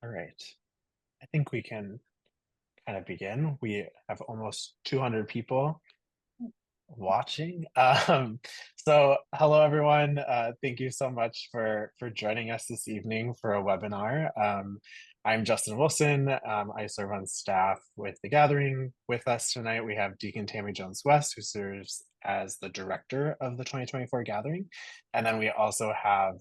All right. I think we can kind of begin. We have almost 200 people watching. So hello everyone. Thank you so much for joining us this evening for a webinar. I'm Justin Wilson. I serve on staff with the gathering. With us tonight, we have Deacon Tammy Jones West, who serves as the director of the 2024 gathering. And then we also have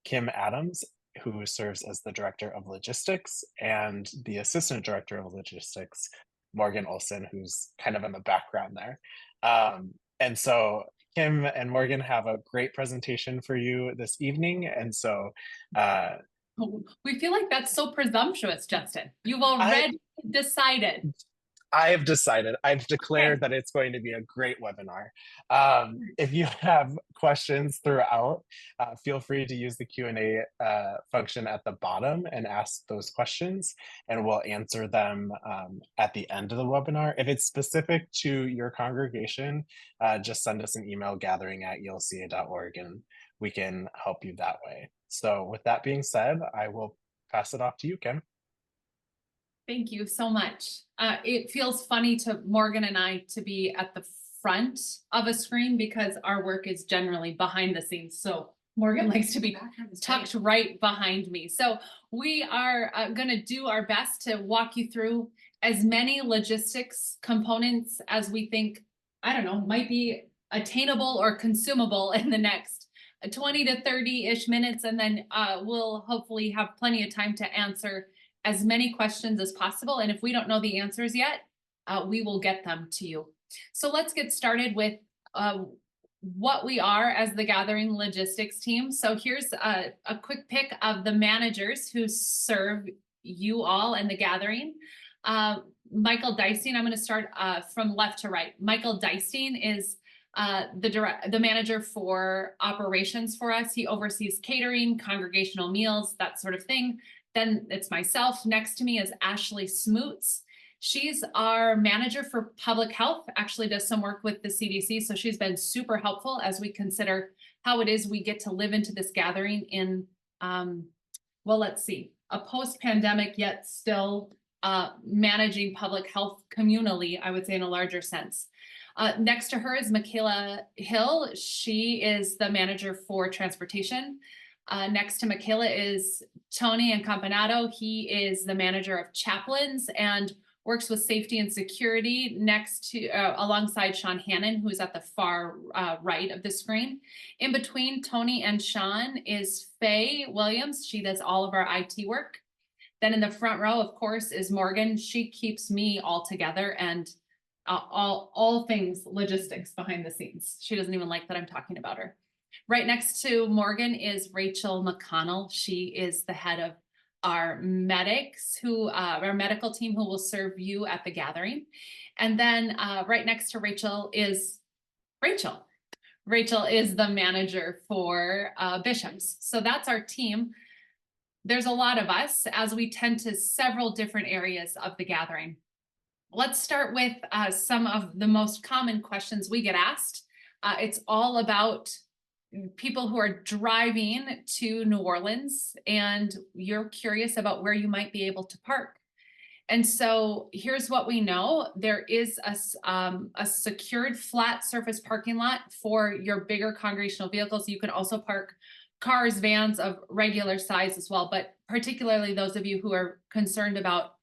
Kim Adams, who serves as the director of logistics, and the assistant director of logistics, Morgan Olson, who's kind of in the background there. And so Kim and Morgan have a great presentation for you this evening. And so uh, We feel like that's so presumptuous, Justin. You've I already decided. I have decided, I've declared Okay. that it's going to be a great webinar. If you have questions throughout, feel free to use the Q&A function at the bottom and ask those questions, and we'll answer them at the end of the webinar. If it's specific to your congregation, just send us an email, gathering@elca.org, and we can help you that way. So with that being said, I will pass it off to you, Kim. Thank you so much. It feels funny to Morgan and I to be at the front of a screen because our work is generally behind the scenes. So Morgan likes to be tucked right behind me. So we are going to do our best to walk you through as many logistics components as we think, I don't know, might be attainable or consumable in the next 20 to 30-ish minutes. And then we'll hopefully have plenty of time to answer as many questions as possible. And if we don't know the answers yet, we will get them to you. So let's get started with what we are as the Gathering logistics team. So here's a quick pick of the managers who serve you all and the Gathering. Michael Dicing, I'm going to start from left to right. Michael Dicing is the manager for operations for us. He oversees catering, congregational meals, that sort of thing. Then it's myself. Next to me is Ashley Smoots. She's our manager for public health, actually does some work with the CDC. So she's been super helpful as we consider how it is we get to live into this gathering in, well, let's see, a post-pandemic yet still managing public health communally, I would say in a larger sense. Next to her is Michaela Hill. She is the manager for transportation. Next to Michaela is Tony Incampanato. He is the manager of chaplains and works with safety and security next to alongside Sean Hannon, who's at the far right of the screen. In between Tony and Sean is Faye Williams. She does all of our IT work. Then in the front row, of course, is Morgan. She keeps me all together and all things logistics behind the scenes. She doesn't even like that I'm talking about her. Right next to Morgan is Rachel McConnell. She is the head of our medics, our medical team, who will serve you at the gathering. And then right next to Rachel is Rachel. Rachel is the manager for bishops. So that's our team. There's a lot of us as we tend to several different areas of the gathering. Let's start with some of the most common questions we get asked. It's all about people who are driving to New Orleans and you're curious about where you might be able to park. And so here's what we know. There is a secured flat surface parking lot for your bigger congregational vehicles. You can also park cars, vans of regular size as well, but particularly those of you who are concerned about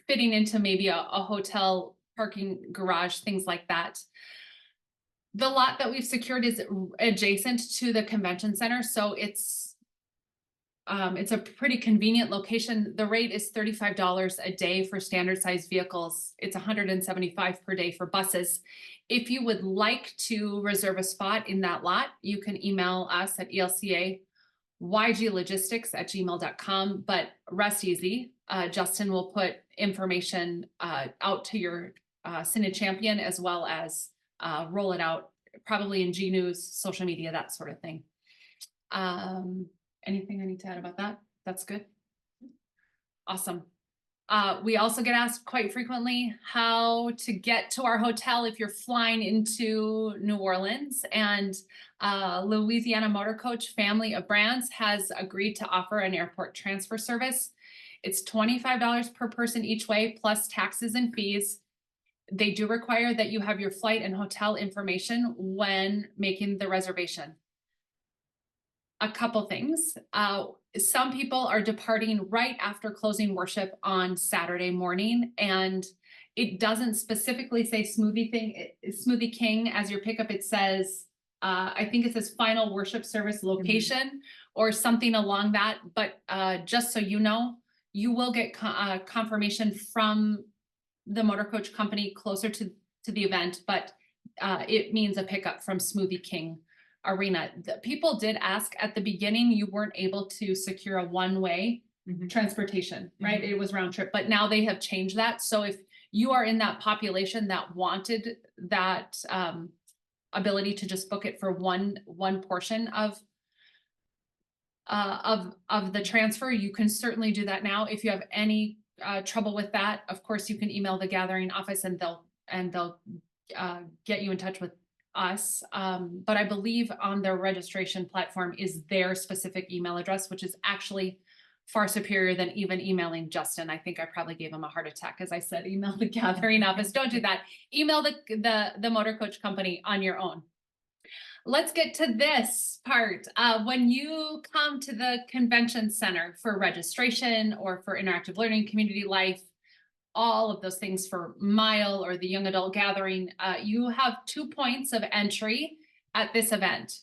fitting into maybe a hotel parking garage, things like that. The lot that we've secured is adjacent to the convention center, so it's a pretty convenient location. The rate is $35 a day for standard size vehicles. It's $175 per day for buses. If you would like to reserve a spot in that lot, you can email us at elca.yglogistics@gmail.com, but rest easy. Justin will put information out to your Synod champion as well as roll it out probably in G News, social media, that sort of thing. Anything I need to add about that? That's good. Awesome. We also get asked quite frequently how to get to our hotel if you're flying into New Orleans. And Louisiana Motor Coach family of brands has agreed to offer an airport transfer service. It's $25 per person each way, plus taxes and fees. They do require that you have your flight and hotel information when making the reservation. A couple things. Some people are departing right after closing worship on Saturday morning, and it doesn't specifically say Smoothie King as your pickup. It says, I think it says final worship service location or something along that. But just so you know, you will get confirmation from the motor coach company closer to the event, but it means a pickup from Smoothie King Arena. The people did ask at the beginning, you weren't able to secure a one-way transportation, right? It was round trip, but now they have changed that. So if you are in that population that wanted that ability to just book it for one portion of the transfer, you can certainly do that now. If you have any trouble with that, of course, you can email the gathering office and they'll get you in touch with us. But I believe on their registration platform is their specific email address, which is actually far superior than even emailing Justin. I think I probably gave him a heart attack as I said, email the gathering office. Don't do that. Email the motor coach company on your own. Let's get to this part. When you come to the convention center for registration or for interactive learning, community life, all of those things for MYLE or the young adult gathering, you have 2 points of entry at this event.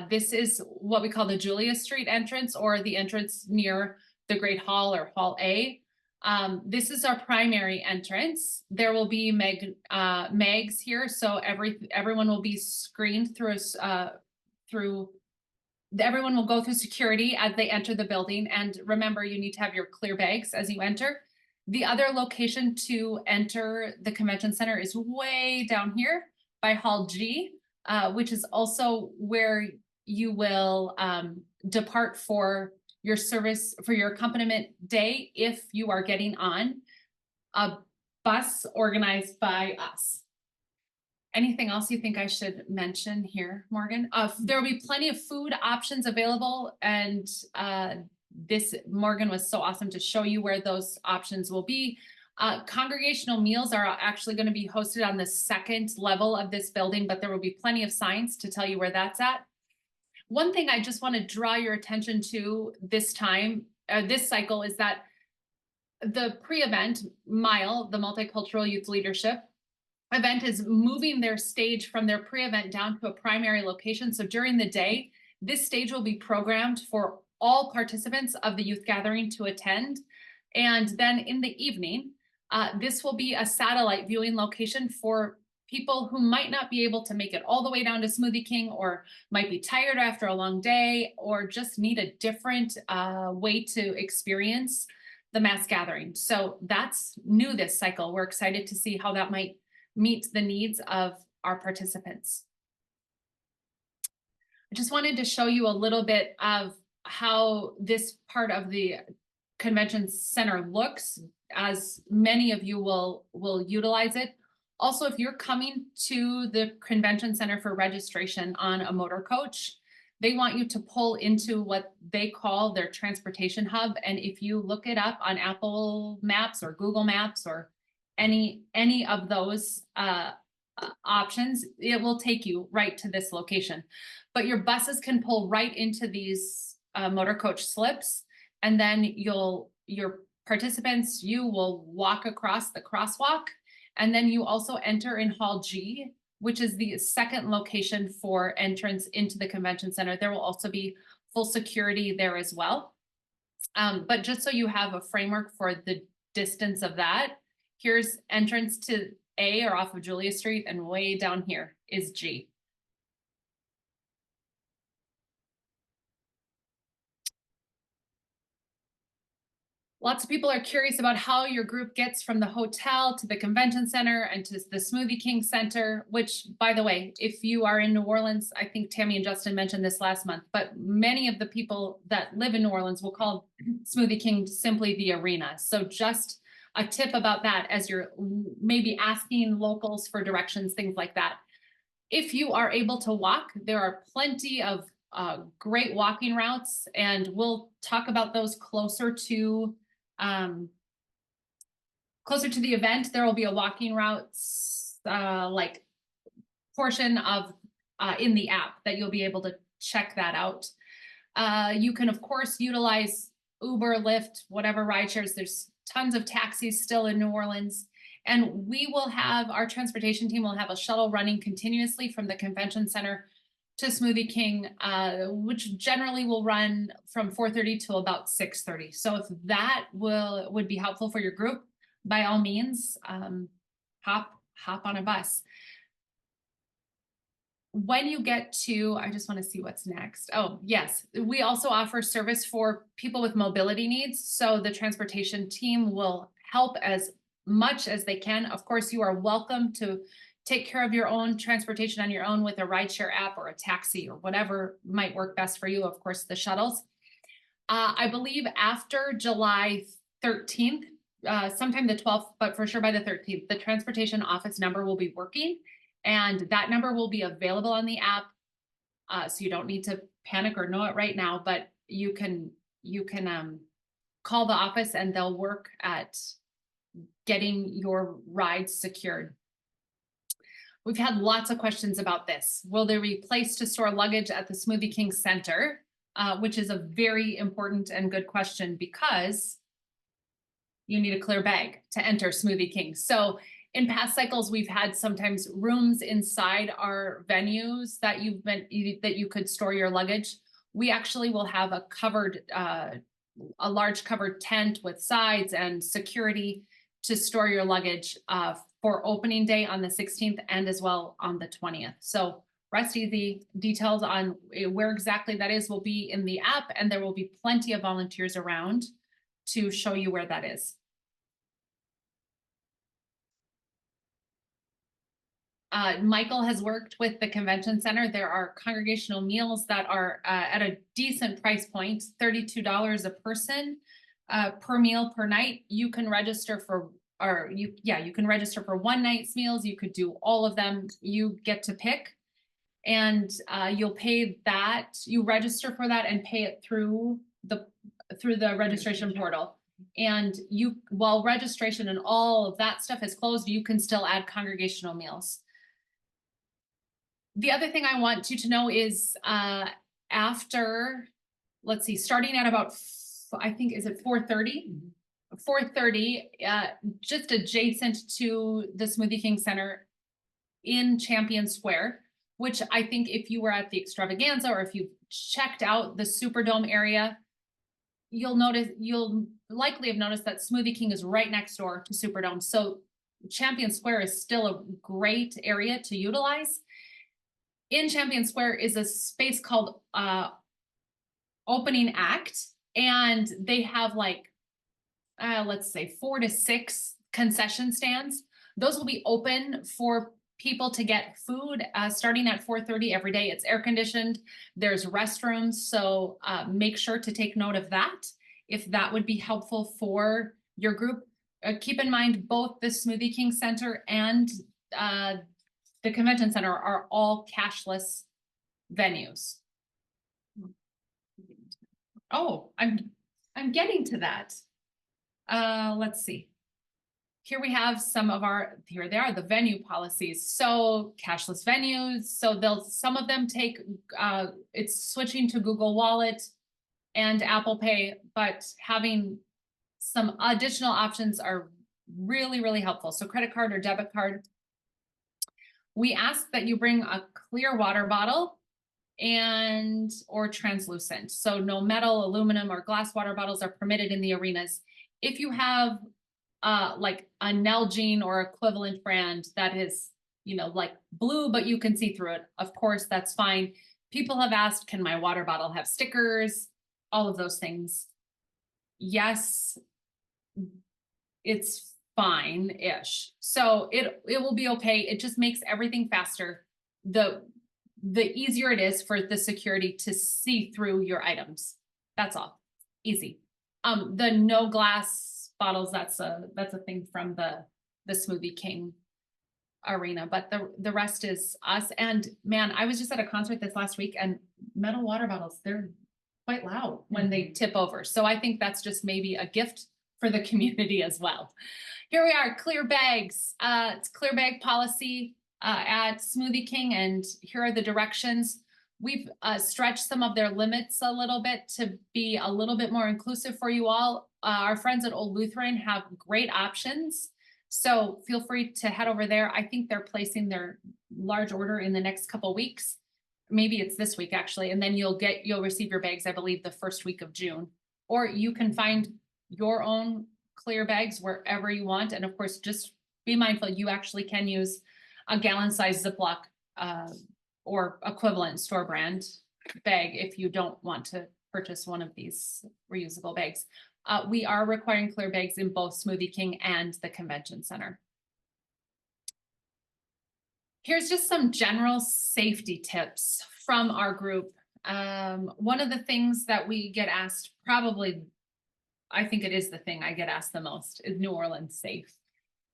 This is what we call the Julia Street entrance, or the entrance near the Great Hall or Hall A. This is our primary entrance. There will be mags here, so everyone will be screened everyone will go through security as they enter the building. And remember, you need to have your clear bags as you enter. The other location to enter the convention center is way down here by Hall G, which is also where you will depart for your service, for your accompaniment day, if you are getting on a bus organized by us. Anything else you think I should mention here, Morgan? There will be plenty of food options available, and Morgan was so awesome to show you where those options will be. Congregational meals are actually going to be hosted on the second level of this building, but there will be plenty of signs to tell you where that's at. One thing I just want to draw your attention to this time, this cycle, is that the pre-event, MYLE, the Multicultural Youth Leadership event, is moving their stage from their pre-event down to a primary location. So during the day, this stage will be programmed for all participants of the youth gathering to attend. And then in the evening, this will be a satellite viewing location for people who might not be able to make it all the way down to Smoothie King, or might be tired after a long day, or just need a different way to experience the mass gathering. So that's new this cycle. We're excited to see how that might meet the needs of our participants. I just wanted to show you a little bit of how this part of the convention center looks, as many of you will utilize it. Also, if you're coming to the convention center for registration on a motor coach, they want you to pull into what they call their transportation hub. And if you look it up on Apple Maps or Google Maps or any of those options, it will take you right to this location. But your buses can pull right into these motor coach slips, and then your participants, you will walk across the crosswalk, and then you also enter in Hall G, which is the second location for entrance into the convention center. There will also be full security there as well. But just so you have a framework for the distance of that, here's entrance to A, or off of Julia Street, and way down here is G. Lots of people are curious about how your group gets from the hotel to the convention center and to the Smoothie King Center, which, by the way, if you are in New Orleans, I think Tammy and Justin mentioned this last month, but many of the people that live in New Orleans will call Smoothie King simply the arena. So just a tip about that as you're maybe asking locals for directions, things like that. If you are able to walk, there are plenty of great walking routes, and we'll talk about those closer to the event. There will be a walking routes like portion of in the app that you'll be able to check that out. You can of course utilize Uber, Lyft, whatever ride shares. There's tons of taxis still in New Orleans. And we will have, our transportation team will have a shuttle running continuously from the convention center to Smoothie King, which generally will run from 4:30 to about 6:30. So if that would be helpful for your group, by all means, hop on a bus. When you get to, I just want to see what's next. Oh, yes. We also offer service for people with mobility needs. So the transportation team will help as much as they can. Of course, you are welcome to take care of your own transportation on your own with a rideshare app or a taxi or whatever might work best for you. Of course, the shuttles. I believe after July 13th, sometime the 12th, but for sure by the 13th, the transportation office number will be working. And that number will be available on the app. So you don't need to panic or know it right now, but you can call the office and they'll work at getting your rides secured. We've had lots of questions about this. Will there be place to store luggage at the Smoothie King Center? Which is a very important and good question because you need a clear bag to enter Smoothie King. So in past cycles, we've had sometimes rooms inside our venues that you could store your luggage. We actually will have a covered, a large covered tent with sides and security to store your luggage for opening day on the 16th and as well on the 20th. So rest easy. Details on where exactly that is will be in the app, and there will be plenty of volunteers around to show you where that is. Michael has worked with the convention center. There are congregational meals that are at a decent price point, $32 a person per meal per night. You can register for, you can register for one night's meals. You could do all of them. You get to pick, and you'll pay that. You register for that and pay it through the registration portal. And while registration and all of that stuff is closed, you can still add congregational meals. The other thing I want you to know is after, let's see, starting at about, I think, is it 4:30? 4:30, just adjacent to the Smoothie King Center in Champion Square, which I think if you were at the extravaganza or if you checked out the Superdome area, you'll likely have noticed that Smoothie King is right next door to Superdome. So Champion Square is still a great area to utilize. In Champion Square is a space called Opening Act, and they have like, let's say 4 to 6 concession stands. Those will be open for people to get food starting at 4:30 every day. It's air conditioned. There's restrooms, so make sure to take note of that if that would be helpful for your group. Keep in mind both the Smoothie King Center and the convention center are all cashless venues. Oh, I'm getting to that. Let's see. Here we have here they are, the venue policies. So cashless venues, so some of them take, it's switching to Google Wallet and Apple Pay, but having some additional options are really, really helpful. So credit card or debit card. We ask that you bring a clear water bottle or translucent. So no metal, aluminum, or glass water bottles are permitted in the arenas. If you have like a Nalgene or equivalent brand that is, like blue, but you can see through it, of course, that's fine. People have asked, can my water bottle have stickers? All of those things. Yes, it's fine-ish. So it will be okay. It just makes everything faster. The easier it is for the security to see through your items. That's all. Easy. The no glass bottles, that's a thing from the Smoothie King arena, but the rest is us. And man, I was just at a concert this last week, and metal water bottles, they're quite loud when they tip over. So I think that's just maybe a gift for the community as well. Here we are, clear bags. It's clear bag policy at Smoothie King, and here are the directions. We've stretched some of their limits a little bit to be a little bit more inclusive for you all. Our friends at Old Lutheran have great options, so feel free to head over there. I think they're placing their large order in the next couple weeks. Maybe it's this week actually, and then you'll receive your bags, I believe, the first week of June. Or you can find your own clear bags wherever you want. And of course, just be mindful, you actually can use a gallon-sized Ziploc or equivalent store brand bag if you don't want to purchase one of these reusable bags. We are requiring clear bags in both Smoothie King and the Convention Center. Here's just some general safety tips from our group. One of the things that we get asked, probably, I think it is the thing I get asked the most, is New Orleans safe?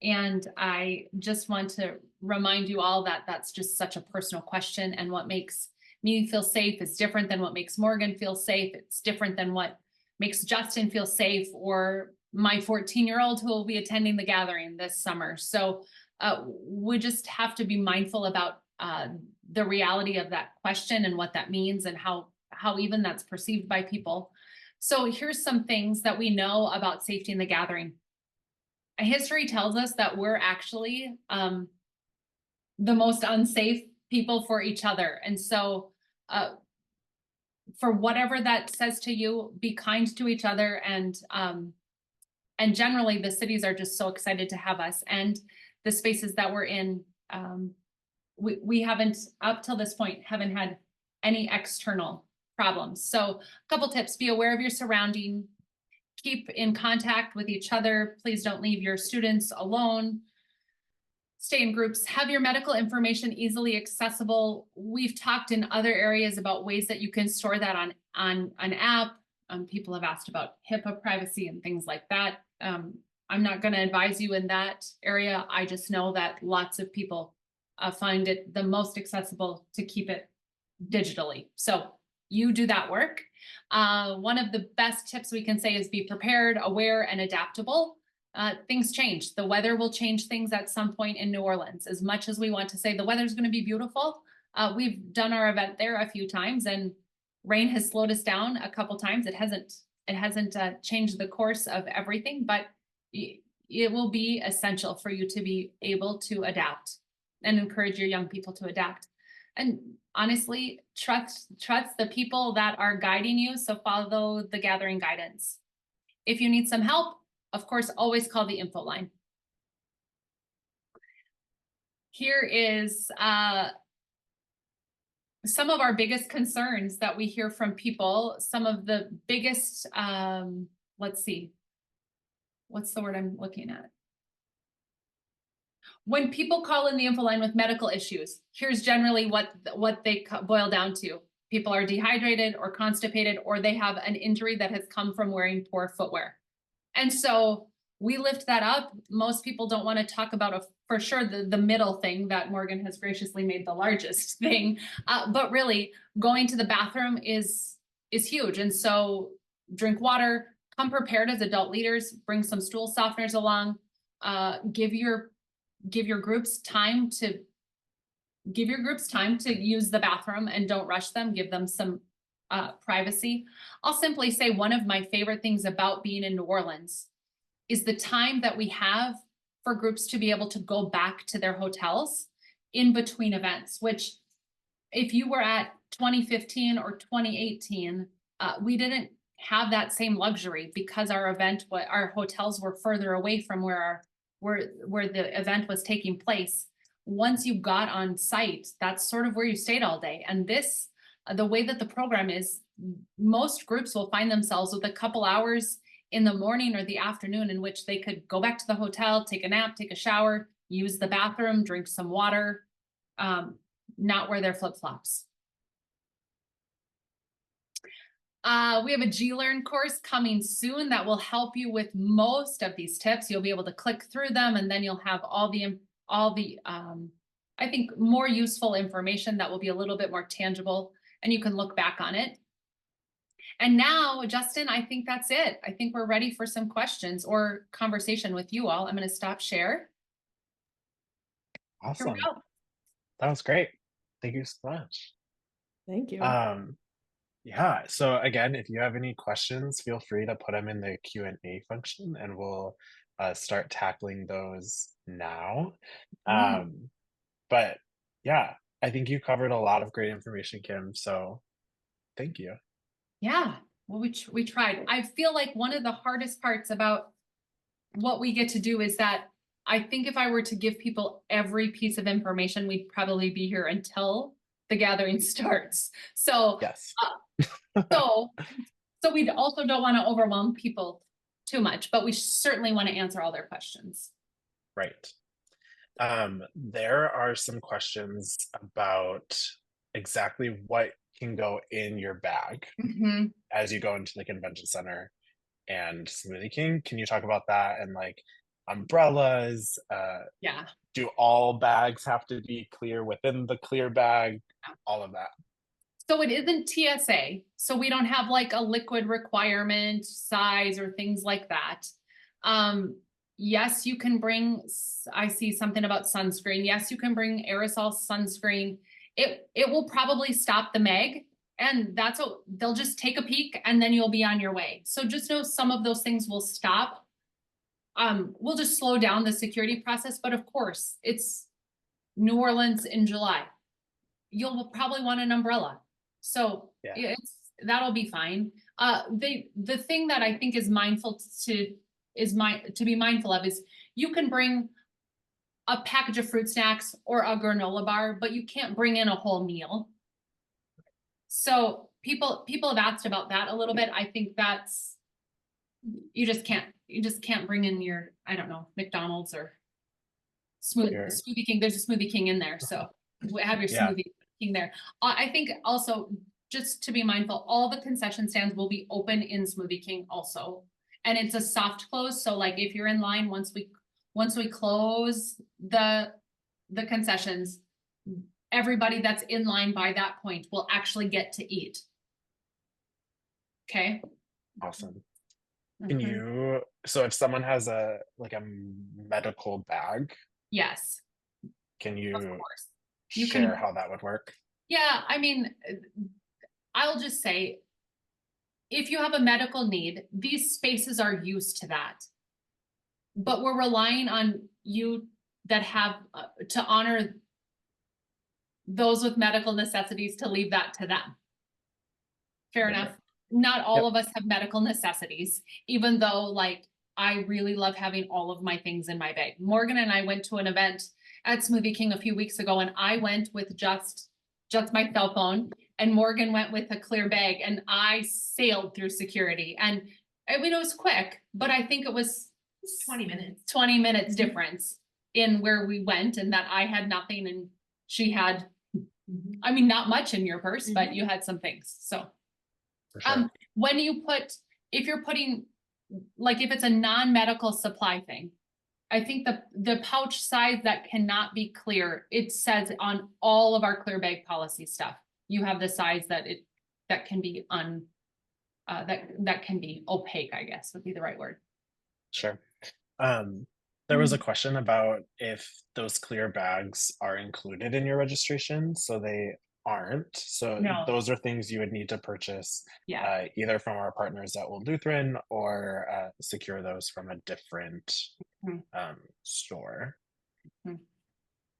And I just want to remind you all that that's just such a personal question, and what makes me feel safe is different than what makes Morgan feel safe. It's different than what makes Justin feel safe, or my 14-year-old who will be attending the gathering this summer. So we just have to be mindful about the reality of that question and what that means, and how even that's perceived by people. So here's some things that we know about safety in the gathering. History tells us that we're actually the most unsafe people for each other. And so for whatever that says to you, be kind to each other. And generally the cities are just so excited to have us, and the spaces that we're in. We haven't, up till this point, haven't had any external problems. So a couple tips: be aware of your surrounding, keep in contact with each other. Please don't leave your students alone. Stay in groups, have your medical information easily accessible. We've talked in other areas about ways that you can store that on an app. People have asked about HIPAA privacy and things like that. I'm not going to advise you in that area. I just know that lots of people find it the most accessible to keep it digitally. So you do that work. One of the best tips we can say is be prepared, aware, and adaptable. Things change. The weather will change things at some point in New Orleans. As much as we want to say the weather's going to be beautiful, we've done our event there a few times, and rain has slowed us down a couple times. It hasn't changed the course of everything, but it will be essential for you to be able to adapt, and encourage your young people to adapt. And honestly, trust the people that are guiding you. So follow the gathering guidance. If you need some help, of course, always call the info line. Here is some of our biggest concerns that we hear from people. Some of the biggest, let's see, what's the word I'm looking at? When people call in the info line with medical issues, here's generally what they boil down to. People are dehydrated or constipated, or they have an injury that has come from wearing poor footwear. And so we lift that up. Most people don't want to talk about for sure the middle thing that Morgan has graciously made the largest thing. But really, going to the bathroom is huge. And so drink water, come prepared as adult leaders, bring some stool softeners along, give your groups time to use the bathroom, and don't rush them. Give them some privacy. I'll simply say one of my favorite things about being in New Orleans is the time that we have for groups to be able to go back to their hotels in between events, which if you were at 2015 or 2018, we didn't have that same luxury, because our hotels were further away from where the event was taking place. Once you got on site, that's sort of where you stayed all day. And the way that the program is, most groups will find themselves with a couple hours in the morning or the afternoon in which they could go back to the hotel, take a nap, take a shower, use the bathroom, drink some water, not wear their flip-flops. We have a G-Learn course coming soon that will help you with most of these tips. You'll be able to click through them, and then you'll have all the I think more useful information that will be a little bit more tangible, and you can look back on it. And now, Justin, I think that's it. I think we're ready for some questions or conversation with you all. I'm going to stop share. Here we Awesome. go. That was great. Thank you so much. Thank you. Yeah, so again, if you have any questions, feel free to put them in the Q&A function and we'll start tackling those now. But yeah, I think you covered a lot of great information, Kim, so thank you. Yeah, well, we tried. I feel like one of the hardest parts about what we get to do is that I think if I were to give people every piece of information, we'd probably be here until the gathering starts. So Yes. so we also don't want to overwhelm people too much, but we certainly want to answer all their questions. Right. There are some questions about exactly what can go in your bag as you go into the convention center and Smoothie King. Can you talk about that and like umbrellas? Yeah. Do all bags have to be clear within the clear bag? All of that. So it isn't TSA. So we don't have like a liquid requirement size or things like that. Yes, you can bring, I see something about sunscreen. Yes, you can bring aerosol sunscreen. It will probably stop the meg, and that's what they'll just take a peek and then you'll be on your way. So just know some of those things will stop. We'll just slow down the security process, but of course it's New Orleans in July. You'll probably want an umbrella. So yeah, that'll be fine. The thing that I think is to be mindful of is you can bring a package of fruit snacks or a granola bar, but you can't bring in a whole meal. So people have asked about that a little bit. I think that's you just can't bring in your, I don't know, McDonald's or Smoothie King. There's a Smoothie King in there, so have your Smoothie King there. I think also just to be mindful, all the concession stands will be open in Smoothie King also, and it's a soft close. So like if you're in line, once we close the concessions, everybody that's in line by that point will actually get to eat. Okay. Awesome. Can you, so if someone has a medical bag, yes, can you of course share how that would work? Yeah, I mean, I'll just say, if you have a medical need, these spaces are used to that. But we're relying on you that have to honor those with medical necessities to leave that to them. Fair enough. Not all of us have medical necessities, even though like I really love having all of my things in my bag. Morgan and I went to an event at Smoothie King a few weeks ago, and I went with just my cell phone, and Morgan went with a clear bag, and I sailed through security. And I mean, it was quick, but I think it was 20 minutes difference in where we went, and that I had nothing and she had, I mean, not much in your purse, but you had some things. So when you if you're putting, like if it's a non-medical supply thing, I think the pouch size that cannot be clear, it says on all of our clear bag policy stuff, you have the size that can be that can be opaque, I guess would be the right word. Sure. There was a question about if those clear bags are included in your registration, so they aren't. So those are things you would need to purchase either from our partners at Old Lutheran or secure those from a different store.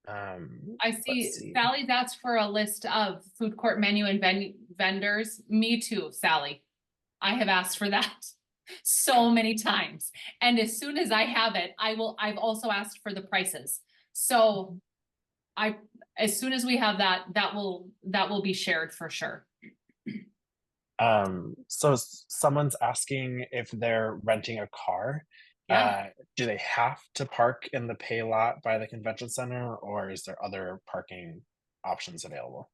I see Sally's asked for a list of food court menu and vendors. Me too, Sally. I have asked for that so many times. And as soon as I have it, I've also asked for the prices. So as soon as we have that will be shared for sure. So someone's asking if they're renting a car. Do they have to park in the pay lot by the convention center, or is there other parking options available?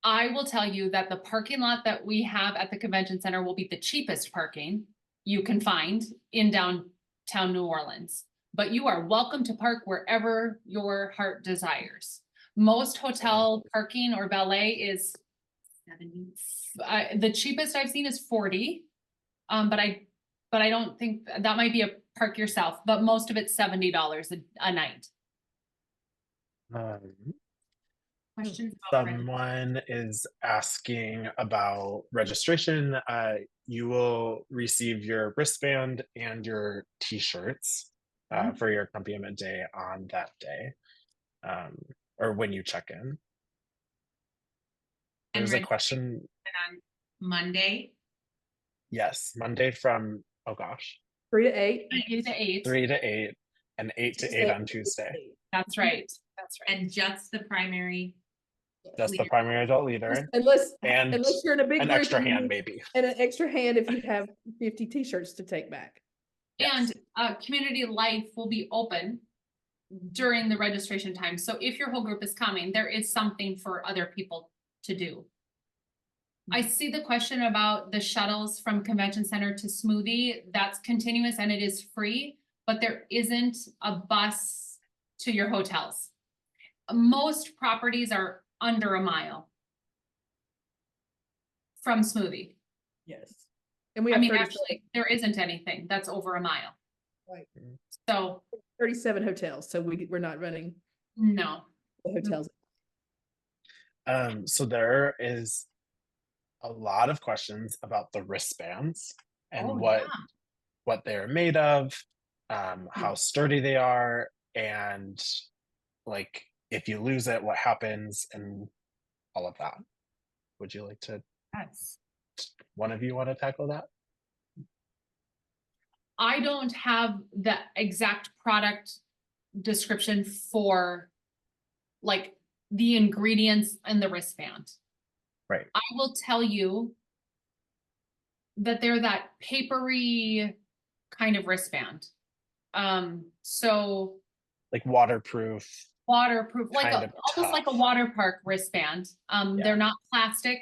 I will tell you that the parking lot that we have at the convention center will be the cheapest parking you can find in downtown New Orleans. But you are welcome to park wherever your heart desires. Most hotel parking or valet is 70. The cheapest I've seen is 40. But I don't think that might be a park yourself, but most of it's $70 a night. Questions about Someone is asking about registration. You will receive your wristband and your t-shirts for your accompaniment day on that day, or when you check in. There's a question on Monday. Yes, Monday from, oh gosh, 3 to 8. 3 to 8. 3 to 8 and 8 to 8 on Tuesday. That's right. That's right. And just the primary. Just the primary adult leader Unless and you're in a big an group extra and hand you- maybe. and an extra hand if you have 50 t-shirts to take back. And community life will be open during the registration time. So if your whole group is coming, there is something for other people to do. I see the question about the shuttles from convention center to Smoothie. That's continuous and it is free, but there isn't a bus to your hotels. Most properties are under a mile from Smoothie. Yes. And we I have mean, 37 actually, there isn't anything that's over a mile. Right. So 37 hotels, so we're not running no. the hotels. So there is a lot of questions about the wristbands and what they're made of, how sturdy they are, and like if you lose it, what happens, and all of that. Would you like to? Yes. One of you want to tackle that? I don't have the exact product description for like the ingredients and the wristband. Right. I will tell you that they're that papery kind of wristband. So Like waterproof. waterproof, like Kind of almost like a tough. water park wristband. Yeah. They're not plastic.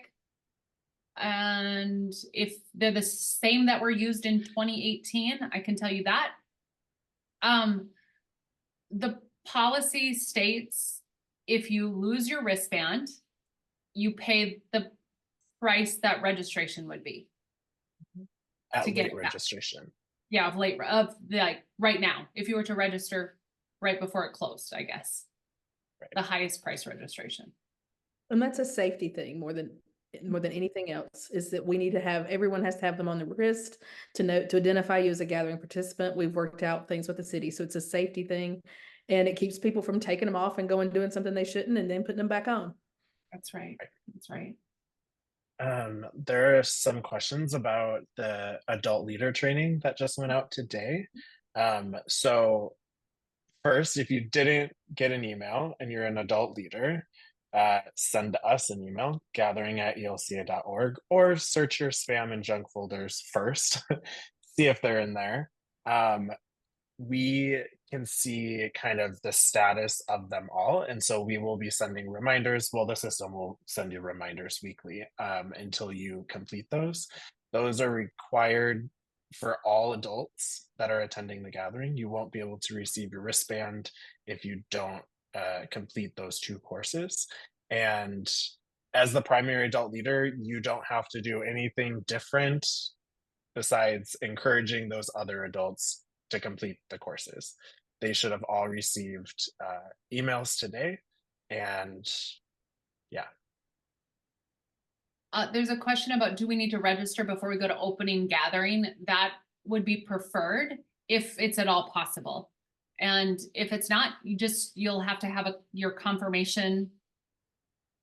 And if they're the same that were used in 2018, I can tell you that. The policy states if you lose your wristband, you pay the price that registration would be. At To get late it back. registration. Yeah, of like right now, if you were to register right before it closed, I guess. Right. The highest price registration. And that's a safety thing more than anything else, is that we need to have, everyone has to have them on the wrist to identify you as a gathering participant. We've worked out things with the city, so it's a safety thing, and it keeps people from taking them off and going doing something they shouldn't and then putting them back on. That's right. That's right. There are some questions about the adult leader training that just went out today. So first, if you didn't get an email and you're an adult leader, send us an email, gathering@elca.org, or search your spam and junk folders first, see if they're in there. We can see kind of the status of them all, and so we will be sending reminders. Well, the system will send you reminders weekly until you complete those. Those are required for all adults that are attending the gathering. You won't be able to receive your wristband if you don't complete those 2 courses. And as the primary adult leader, you don't have to do anything different besides encouraging those other adults to complete the courses. They should have all received emails today, and yeah. There's a question about, do we need to register before we go to opening gathering? That would be preferred if it's at all possible. And if it's not, you'll have to have your confirmation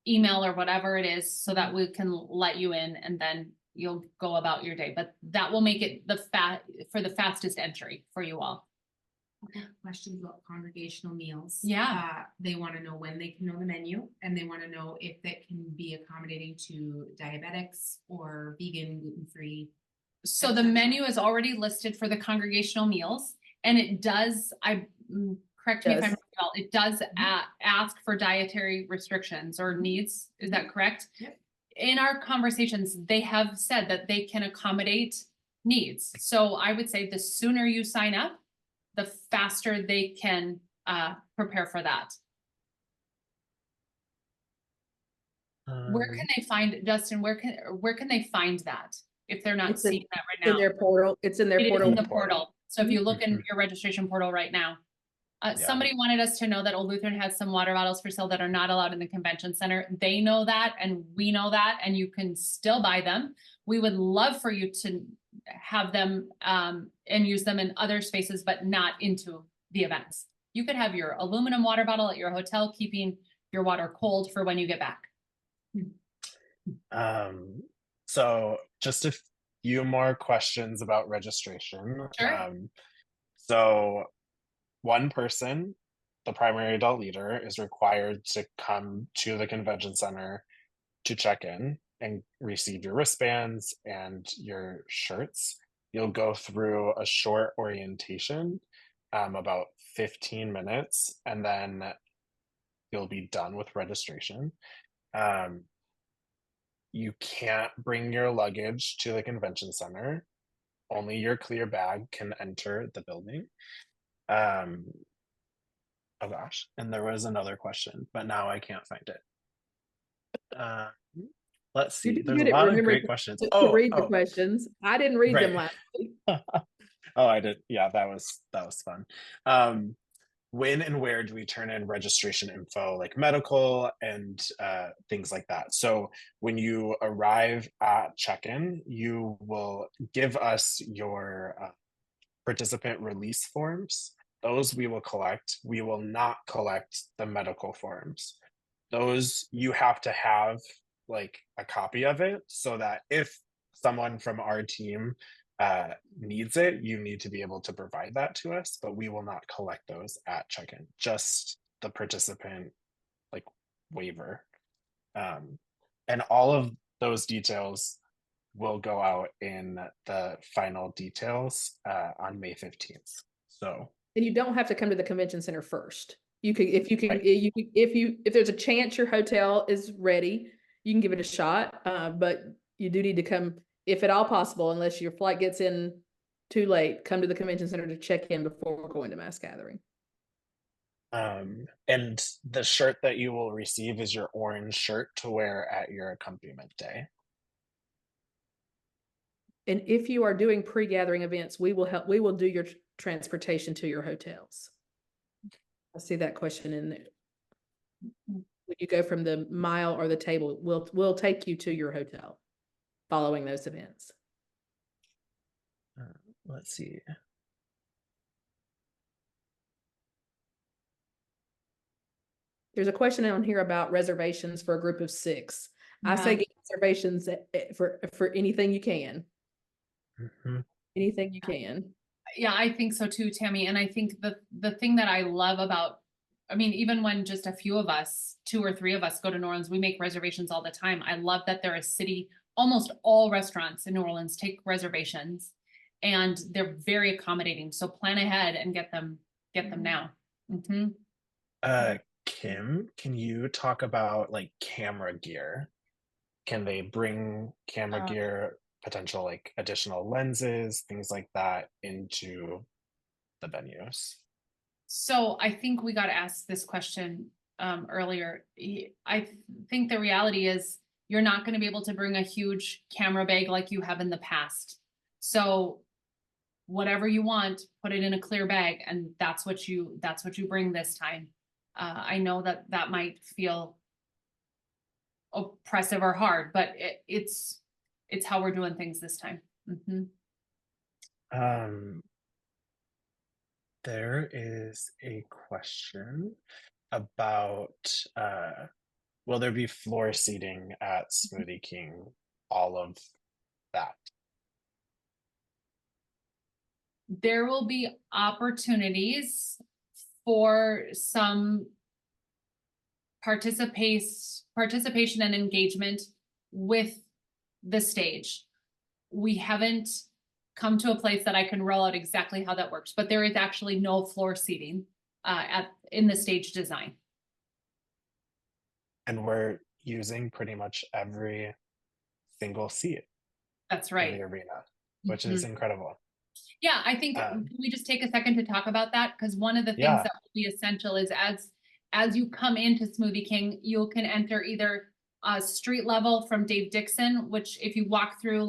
email or whatever it is so that we can let you in, and then you'll go about your day. But that will make it for the fastest entry for you all. Questions about congregational meals. Yeah. They want to know when they can know the menu, and they want to know if that can be accommodating to diabetics or vegan, gluten-free. So the menu is already listed for the congregational meals, and it does, correct me if I'm Does. wrong, it does ask for dietary restrictions or needs, is that correct? Yep. In our conversations, they have said that they can accommodate needs. So I would say the sooner you sign up, the faster they can prepare for that. Where can they find, Justin, where can they find that if they're not It's in- seeing that right In now? their portal, it's in their It is portal. in the portal. So if you look in Mhm. your registration portal right now, Yeah. somebody wanted us to know that Old Lutheran has some water bottles for sale that are not allowed in the convention center. They know that, and we know that, and you can still buy them. We would love for you to have them and use them in other spaces, but not into the events. You could have your aluminum water bottle at your hotel, keeping your water cold for when you get back. So just a few more questions about registration. Sure. So one person, the primary adult leader, is required to come to the convention center to check in and receive your wristbands and your shirts. You'll go through a short orientation, about 15 minutes, and then you'll be done with registration. You can't bring your luggage to the convention center. Only your clear bag can enter the building. Oh gosh, and there was another question, but now I can't find it. Let's You're see. doing There's a good at lot of remembering great questions. to read the questions. I didn't read them Right. last week. Oh, I did. Yeah, that was fun. When and where do we turn in registration info, like medical and things like that? So when you arrive at check-in, you will give us your participant release forms. Those we will collect. We will not collect the medical forms. Those you have to have like a copy of it, so that if someone from our team needs it, you need to be able to provide that to us, but we will not collect those at check-in, just the participant like waiver. And all of those details will go out in the final details on May 15th. So And you don't have to come to the convention center first. You could, if you can, Right. if there's a chance your hotel is ready, you can give it a shot. But you do need to come, if at all possible, unless your flight gets in too late, come to the convention center to check in before going to mass gathering. and the shirt that you will receive is your orange shirt to wear at your accompaniment day. And if you are doing pre-gathering events, we will do your transportation to your hotels. I see that question in there. When you go from the MYLE or the table, we'll take you to your hotel following those events. Let's see. There's a question on here about reservations for a group of 6. I say get reservations for anything you can. Mhm. Anything you can. Yeah, I think so too, Tammy. And I think the thing that I love about, I mean, even when just a few of us, 2 or 3 of us go to New Orleans, we make reservations all the time. I love that they're a city, almost all restaurants in New Orleans take reservations, and they're very accommodating. So plan ahead and get them now. Mm-hmm. Kim, can you talk about like camera gear? Can they bring camera gear, potential like additional lenses, things like that into the venues? So I think we got asked this question earlier. I think the reality is you're not going to be able to bring a huge camera bag like you have in the past. So whatever you want, put it in a clear bag, and that's what you bring this time. I know that might feel oppressive or hard, but it's how we're doing things this time. Mm-hmm. There is a question about will there be floor seating at Smoothie King? All of that. There will be opportunities for some participation and engagement with the stage. We haven't come to a place that I can roll out exactly how that works, but there is actually no floor seating in the stage design. And we're using pretty much every single seat That's in right. the arena, which is Mhm. incredible. Yeah, I think, Um, can we just take a second to talk about that? Because one of the things Yeah. that will be essential is as you come into Smoothie King, you can enter either street level from Dave Dixon, which if you walk through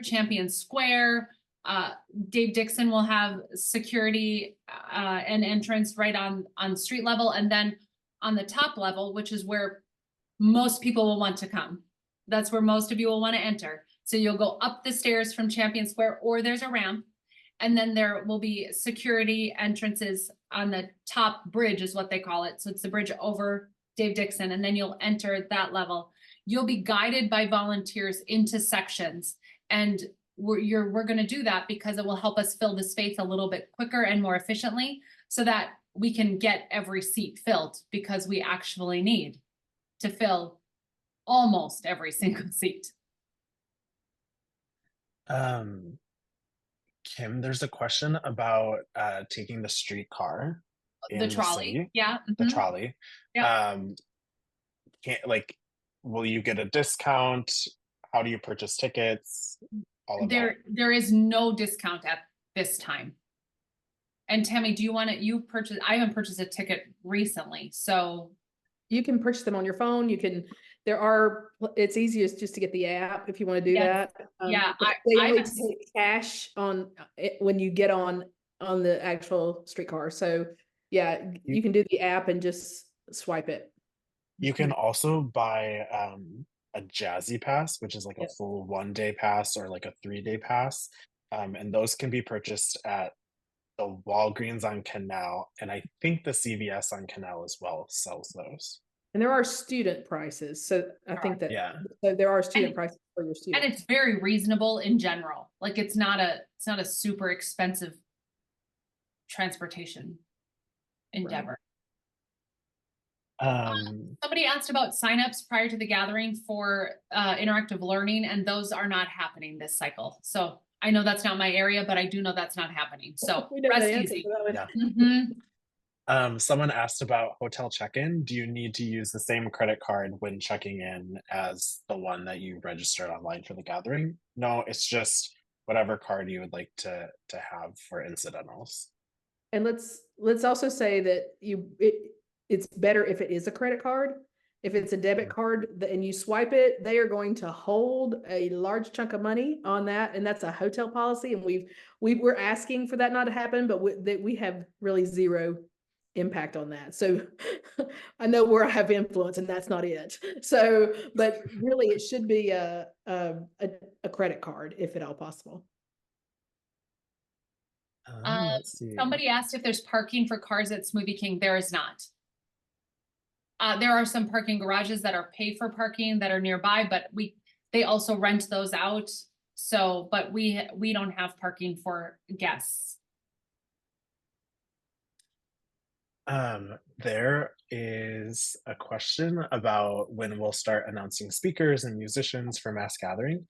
Champion Square, Dave Dixon will have security and entrance right on street level, and then on the top level, which is where most people will want to come. That's where most of you will want to enter. So you'll go up the stairs from Champion Square, or there's a ramp, and then there will be security entrances on the top bridge is what they call it. So it's the bridge over Dave Dixon, and then you'll enter that level. You'll be guided by volunteers into sections, and we're going to do that because it will help us fill the space a little bit quicker and more efficiently, so that we can get every seat filled, because we actually need to fill almost every single seat. Kim, there's a question about taking the streetcar in The the trolley, city, yeah. the Mhm. trolley. Yeah. Will you get a discount? How do you purchase tickets? All of that. There is no discount at this time. And Tammy, do you want to, I haven't purchased a ticket recently, so. You can purchase them on your phone. It's easiest just to get the app if you want to do Yes. that. Yeah, but they only take cash on when you get on the actual streetcar. So yeah, you can do the app and just swipe it. You can also buy a Jazzy Pass, which is like a full 1-day pass or like a 3-day pass. And those can be purchased at the Walgreens on Canal, and I think the CVS on Canal as well sells those. And there are student prices, so I think that so there are student prices for your students. And it's very reasonable in general. Like it's not a super expensive transportation endeavor. Somebody asked about signups prior to the gathering for interactive learning, and those are not happening this cycle. So I know that's not my area, but I do know that's not happening. So rest easy. Someone asked about hotel check-in. Do you need to use the same credit card when checking in as the one that you registered online for the gathering? No, it's just whatever card you would like to have for incidentals. And let's also say that it's better if it is a credit card. If it's a debit card and you swipe it, they are going to hold a large chunk of money on that, and that's a hotel policy. And we're asking for that not to happen, but we have really zero impact on that. So I know where I have influence, and that's not it. So, but really, it should be a credit card if at all possible. Let's see. Somebody asked if there's parking for cars at Smoothie King. There is not. There are some parking garages that are pay for parking that are nearby, but they also rent those out. So, but we don't have parking for guests. There is a question about when we'll start announcing speakers and musicians for mass gathering.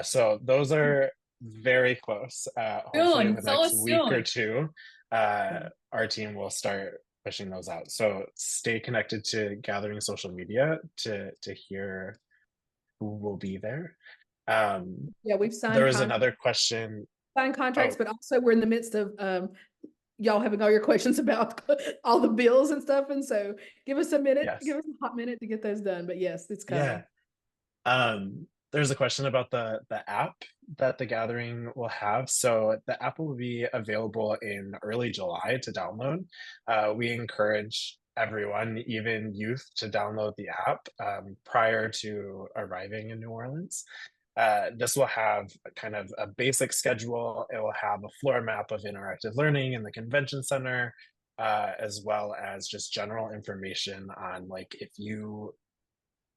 So those are very close. Hopefully in the next week or two, our team will start pushing those out. So stay connected to Gathering social media to hear who will be there. We've signed. There was another question. Signed contracts, but also we're in the midst of y'all having all your questions about all the bills and stuff, and so give us a minute, give us a hot minute to get those done. But yes, it's coming. There's a question about the app that the gathering will have. So the app will be available in early July to download. We encourage everyone, even youth, to download the app prior to arriving in New Orleans. This will have kind of a basic schedule. It will have a floor map of interactive learning in the convention center, as well as just general information on, like, if you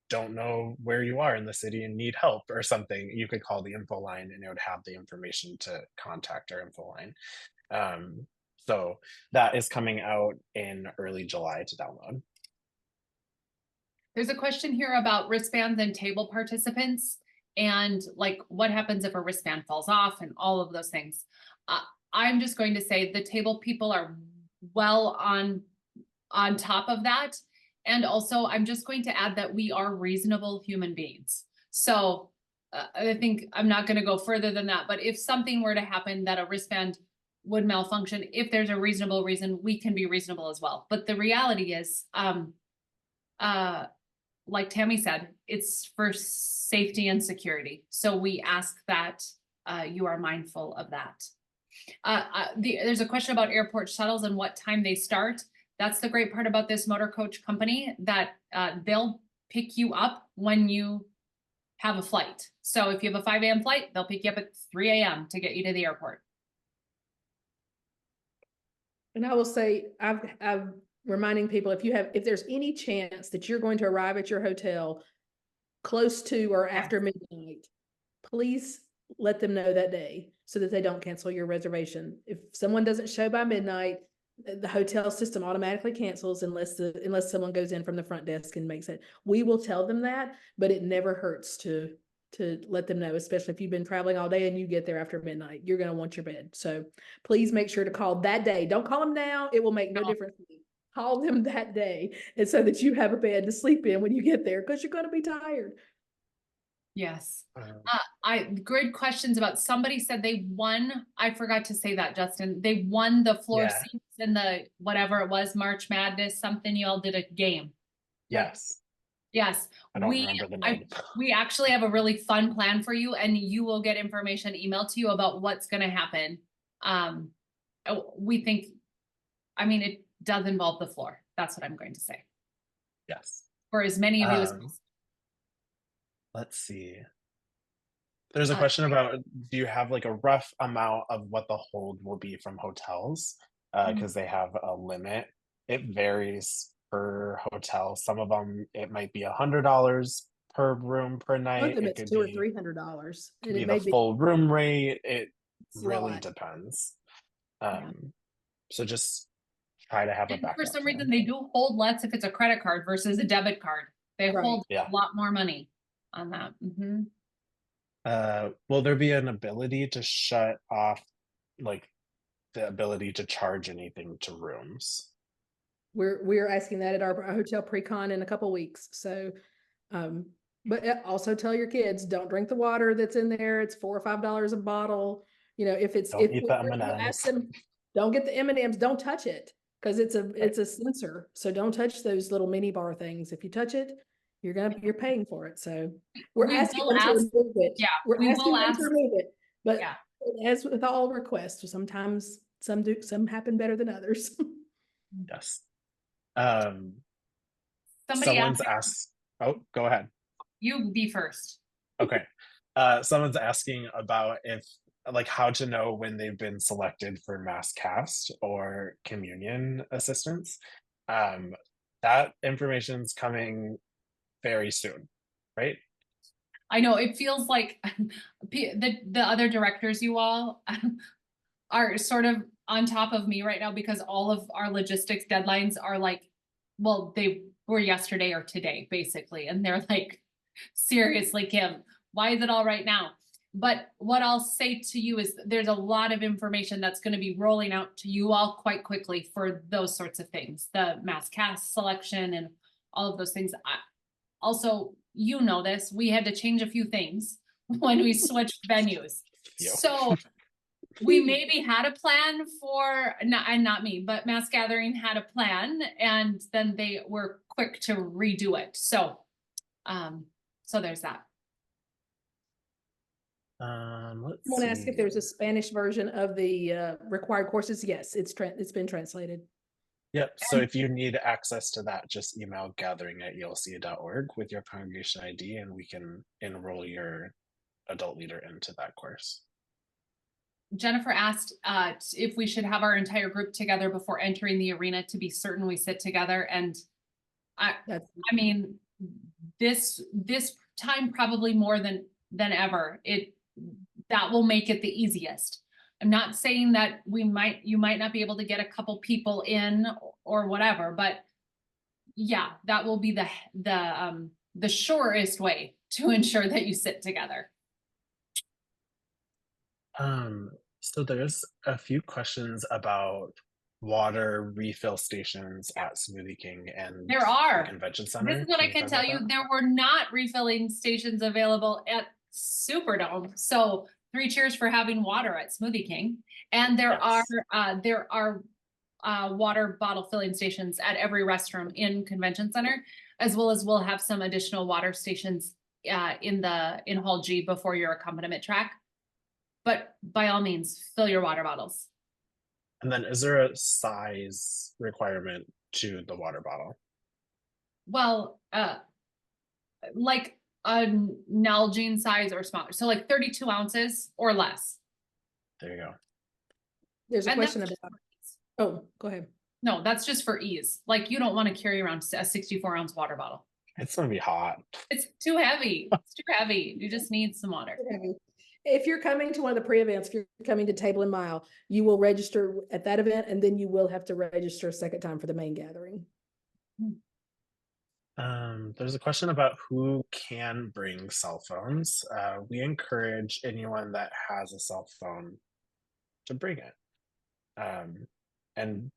don't know where you are in the city and need help or something, you could call the info line and it would have the information to contact our info line. So that is coming out in early July to download. There's a question here about wristbands and table participants, and like what happens if a wristband falls off and all of those things. I'm just going to say the table people are well on top of that. And also, I'm just going to add that we are reasonable human beings. So I think I'm not going to go further than that, but if something were to happen that a wristband would malfunction, if there's a reasonable reason, we can be reasonable as well. But the reality is, like Tammy said, it's for safety and security. So we ask that you are mindful of that. There's a question about airport shuttles and what time they start. That's the great part about this motor coach company, that they'll pick you up when you have a flight. So if you have a 5 a.m. flight, they'll pick you up at 3 a.m. to get you to the airport. And I will say, I'm reminding people, if there's any chance that you're going to arrive at your hotel close to or after midnight, please let them know that day so that they don't cancel your reservation. If someone doesn't show by midnight, the hotel system automatically cancels unless someone goes in from the front desk and makes it. We will tell them that, but it never hurts to let them know, especially if you've been traveling all day and you get there after midnight, you're going to want your bed. So please make sure to call that day. Don't call them now. It will make no difference to you. Call them that day, and so that you have a bed to sleep in when you get there, because you're going to be tired. Yes. Good questions about, somebody said they won. I forgot to say that, Justin. They won the floor seats in the, whatever it was, March Madness, something. You all did a game. Yes. Yes. I don't remember the name. We actually have a really fun plan for you, and you will get information emailed to you about what's going to happen. We think, I mean, it does involve the floor. That's what I'm going to say. Yes. For as many of you as possible. Let's see. There's a question about, do you have like a rough amount of what the hold will be from hotels? Because they have a limit. It varies per hotel. Some of them, it might be $100 per room per night. It could $200 or be $300. Could be the full room rate. It really lot. depends. So just try to have a backup For some plan. reason, they do hold less if it's a credit card versus a debit card. They hold a lot more money on that. Will there be an ability to shut off, like the ability to charge anything to rooms? We're asking that at our hotel pre-con in a couple weeks. So, but also tell your kids, don't drink the water that's in there. It's $4 or $5 a bottle. You know, if it's, Don't eat the M&Ms. Ask them, don't get the M&Ms, don't touch it, because it's a sensor. So don't touch those little mini bar things. If you touch it, you're paying for it. So we're asking them to remove it. Yeah, we're asking them to remove it. But as with all requests, sometimes some happen better than others. Yes. Somebody someone's asked. Oh, go ahead. You be first. Okay. Someone's asking about how to know when they've been selected for mass cast or communion assistance. That information's coming very soon, right? I know it feels like the other directors, you all are sort of on top of me right now, because all of our logistics deadlines are like, well, they were yesterday or today, basically. And they're like, seriously, Kim, why is it all right now? But what I'll say to you is there's a lot of information that's going to be rolling out to you all quite quickly for those sorts of things, the mass cast selection and all of those things. Also, you know this, we had to change a few things when we switched venues. So we maybe had a plan for, not me, but Mass Gathering had a plan, and then they were quick to redo it. So, so there's that. Let's Someone asked if there's a Spanish version of the required courses. Yes, it's been translated. Yep. So if you need access to that, just email gathering@elca.org with your congregation ID, and we can enroll your adult leader into that course. Jennifer asked if we should have our entire group together before entering the arena to be certain we sit together. And I mean, this time probably more than ever, that will make it the easiest. I'm not saying that you might not be able to get a couple people in or whatever, but yeah, that will be the surest way to ensure that you sit together. So there's a few questions about water refill stations at Smoothie King and There are. the convention center? This is what I can talk tell about you, that? there were not refilling stations available at Superdome, so 3 cheers for having water at Smoothie King. And there Yes. are water bottle filling stations at every restroom in Convention Center, as well as we'll have some additional water stations in Hall G before your accompaniment track. But by all means, fill your water bottles. And then is there a size requirement to the water bottle? Well, like a Nalgene size or smaller, so like 32 ounces or less. There you go. There's a And question that's about, oh, go ahead. No, that's just for ease. Like you don't want to carry around a 64-ounce water bottle. It's gonna be hot. It's too heavy. It's too heavy. You just need some water. If you're coming to one of the pre-events, if you're coming to Table and MYLE, you will register at that event, and then you will have to register a second time for the main gathering. There's a question about who can bring cell phones. We encourage anyone that has a cell phone to bring it. And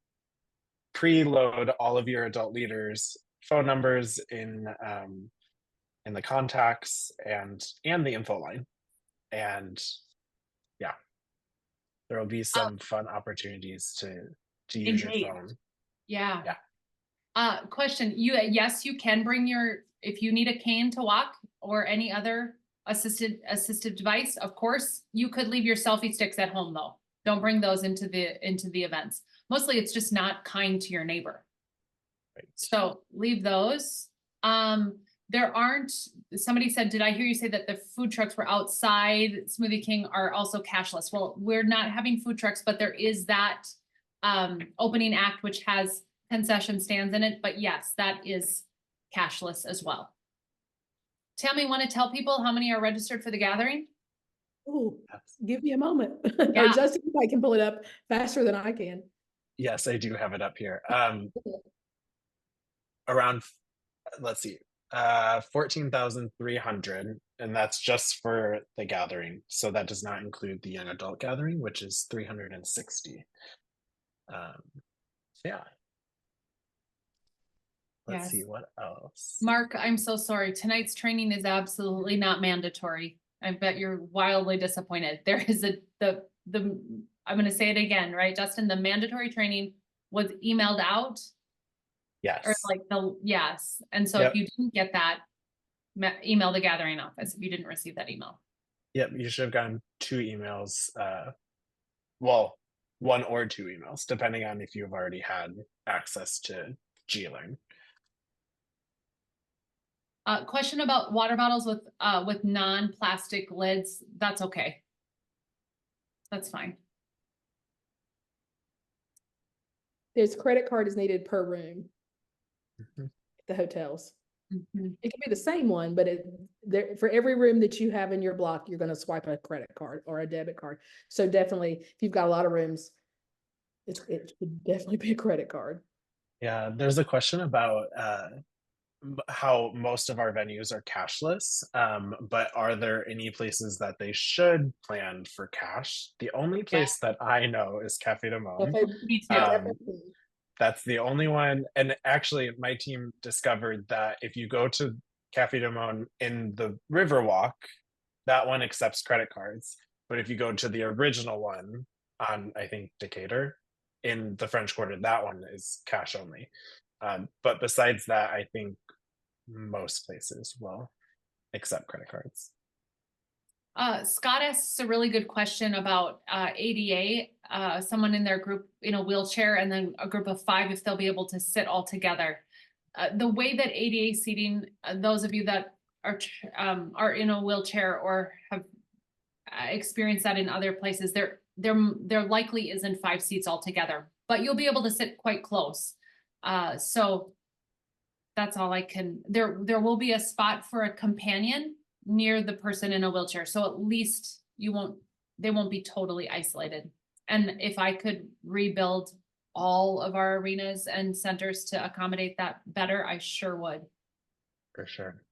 preload all of your adult leaders' phone numbers in the contacts and the info line. And yeah, there will be some fun opportunities to use your phone. Yeah. Yeah. Question. Yes, you can bring if you need a cane to walk or any other assistive device, of course, you could leave your selfie sticks at home though. Don't bring those into the events. Mostly it's just not kind to your neighbor. Right. So leave those. Somebody said, did I hear you say that the food trucks were outside Smoothie King are also cashless? Well, we're not having food trucks, but there is that opening act, which has concession stands in it. But yes, that is cashless as well. Tammy, want to tell people how many are registered for the gathering? Oh, give me a moment. Yeah. Or Justin, I can pull it up faster than I can. Yes, I do have it up here. Around, let's see, 14,300, and that's just for the gathering. So that does not include the young adult gathering, which is 360. Yeah. Let's see what else. Mark, I'm so sorry. Tonight's training is absolutely not mandatory. I bet you're wildly disappointed. There is I'm going to say it again, right, Justin? The mandatory training was emailed out. Yes. Or yes. And so if you didn't get that, email the gathering office if you didn't receive that email. Yep, you should have gotten 2 emails. Well, 1 or 2 emails, depending on if you've already had access to GLearn. Question about water bottles with non-plastic lids. That's okay. That's fine. There's credit card is needed per room. Mm-hmm. At the hotels. Mm-hmm. It can be the same one, but for every room that you have in your block, you're going to swipe a credit card or a debit card. So definitely, if you've got a lot of rooms, it should definitely be a credit card. Yeah, there's a question about how most of our venues are cashless, but are there any places that they should plan for cash? The only place that I know is Cafe de Monde. Me too. That's the only one. And actually, my team discovered that if you go to Cafe de Monde in the Riverwalk, that one accepts credit cards. But if you go to the original one on, I think, Decatur, in the French Quarter, that one is cash only. But besides that, I think most places will accept credit cards. Scott asks a really good question about ADA, someone in their group in a wheelchair and then a group of 5 if they'll be able to sit all together. The way that ADA seating, those of you that are in a wheelchair or have experienced that in other places, there likely isn't 5 seats altogether, but you'll be able to sit quite close. So that's all I can. There will be a spot for a companion near the person in a wheelchair, so at least they won't be totally isolated. And if I could rebuild all of our arenas and centers to accommodate that better, I sure would. For sure.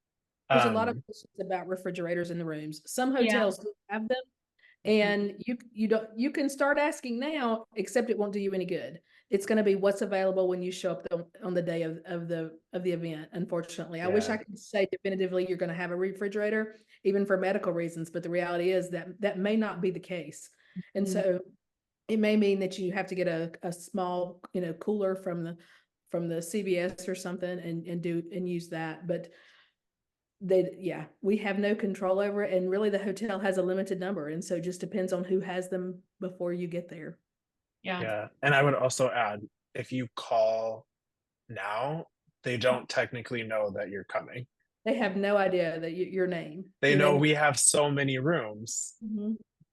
There's a lot of questions about refrigerators in the rooms. Some hotels do have them, And you can start asking now, except it won't do you any good. It's going to be what's available when you show up on the day of the event. Unfortunately, I wish I could say definitively you're going to have a refrigerator, even for medical reasons. But the reality is that may not be the case, and so it may mean that you have to get a small, cooler from the CVS or something and use that. But we have no control over it, and really the hotel has a limited number, and so it just depends on who has them before you get there. Yeah. And I would also add, if you call now, they don't technically know that you're coming. They have no idea that your name. They know we have so many rooms,